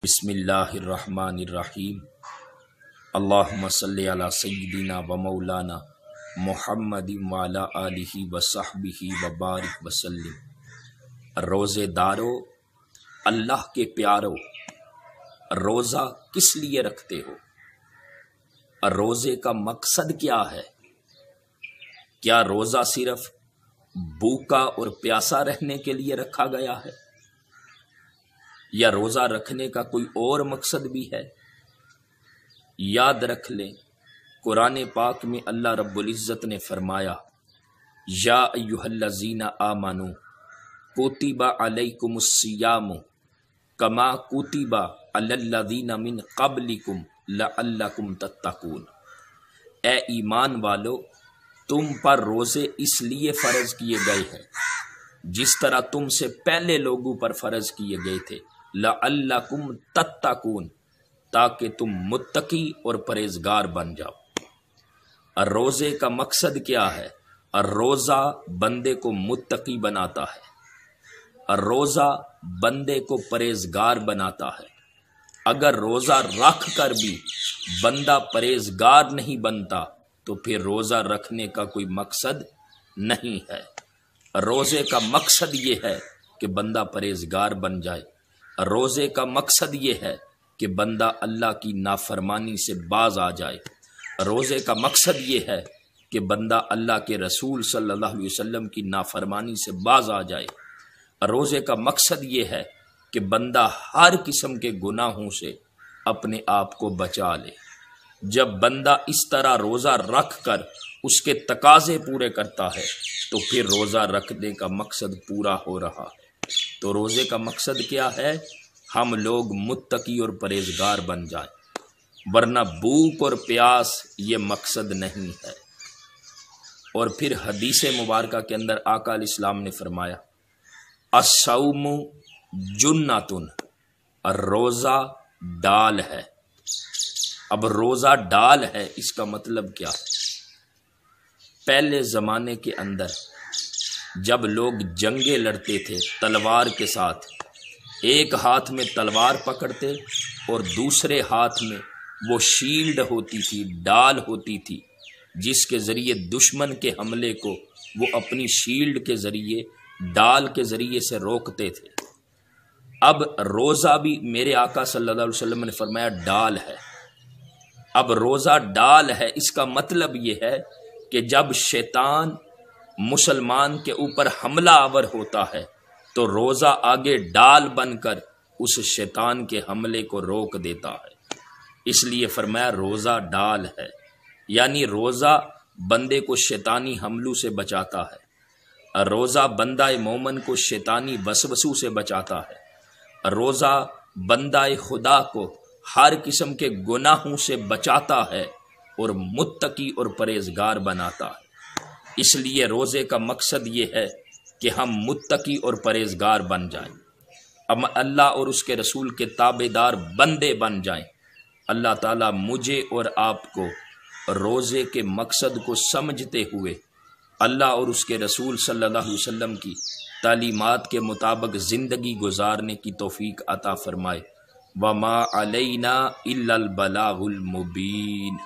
بسم اللہ الرحمن الرحیم اللہم صلی علی سیدنا و مولانا محمد وعلی آلہ وصحبہ وبارک وسلم۔ روزے دارو، اللہ کے پیارو، روزہ کس لیے رکھتے ہو؟ روزے کا مقصد کیا ہے؟ کیا روزہ صرف بھوکا اور پیاسا رہنے کے لیے رکھا گیا ہے، یا روزہ رکھنے کا کوئی اور مقصد بھی ہے؟ یاد رکھ لیں، قرآن پاک میں اللہ رب العزت نے فرمایا، یا ایھا الذین آمنوا کتب علیکم الصیام کما کتب علی الذین من قبلکم لعلکم تتقون۔ اے ایمان والو، تم پر روزے اس لیے فرض کیے گئے ہیں جس طرح تم سے پہلے لوگوں پر فرض کیے گئے تھے، لعلکم تتقون، تاکہ تم متقی اور پرہیزگار بن جاؤ۔ روزے کا مقصد کیا ہے؟ روزہ بندے کو متقی بناتا ہے، روزہ بندے کو پرہیزگار بناتا ہے۔ اگر روزہ رکھ کر بھی بندہ پرہیزگار نہیں بنتا تو پھر روزہ رکھنے کا کوئی مقصد نہیں ہے۔ روزے کا مقصد یہ ہے کہ بندہ پرہیزگار بن جائے، روزے کا مقصد یہ ہے کہ بندہ اللہ کی نافرمانی سے باز آ جائے، روزے کا مقصد یہ ہے کہ بندہ اللہ کے رسول صلی اللہ علیہ وسلم کی نافرمانی سے باز آ جائے، روزے کا مقصد یہ ہے کہ بندہ ہر قسم کے گناہوں سے اپنے آپ کو بچا لے۔ جب بندہ اس طرح روزہ رکھ کر اس کے تقاضے پورے کرتا ہے تو پھر روزہ رکھنے کا مقصد پورا ہو رہا ہے۔ تو روزے کا مقصد کیا ہے؟ ہم لوگ متقی اور پرہیزگار بن جائیں، ورنہ بھوک اور پیاس یہ مقصد نہیں ہے۔ اور پھر حدیث مبارکہ کے اندر آقا علیہ السلام نے فرمایا، الصوم جنۃ، روزہ ڈال ہے۔ اب روزہ ڈال ہے، اس کا مطلب کیا ہے؟ پہلے زمانے کے اندر جب لوگ جنگیں لڑتے تھے تلوار کے ساتھ، ایک ہاتھ میں تلوار پکڑتے اور دوسرے ہاتھ میں وہ شیلڈ ہوتی تھی، ڈال ہوتی تھی، جس کے ذریعے دشمن کے حملے کو وہ اپنی شیلڈ کے ذریعے، ڈال کے ذریعے سے روکتے تھے۔ اب روزہ بھی میرے آقا صلی اللہ علیہ وسلم نے فرمایا ڈال ہے۔ اب روزہ ڈال ہے، اس کا مطلب یہ ہے کہ جب شیطان مسلمان کے اوپر حملہ آور ہوتا ہے تو روزہ آگے ڈال بن کر اس شیطان کے حملے کو روک دیتا ہے، اس لیے فرمایا روزہ ڈال ہے، یعنی روزہ بندے کو شیطانی حملوں سے بچاتا ہے، روزہ بندہ مومن کو شیطانی وسوسوں سے بچاتا ہے، روزہ بندہ خدا کو ہر قسم کے گناہوں سے بچاتا ہے اور متقی اور پرہیزگار بناتا ہے۔ اس لیے روزے کا مقصد یہ ہے کہ ہم متقی اور پرہیزگار بن جائیں، ہم اللہ اور اس کے رسول کے تابعدار بندے بن جائیں۔ اللہ تعالیٰ مجھے اور آپ کو روزے کے مقصد کو سمجھتے ہوئے اللہ اور اس کے رسول صلی اللہ علیہ وسلم کی تعلیمات کے مطابق زندگی گزارنے کی توفیق عطا فرمائے۔ وما علینا الا البلاغ المبین۔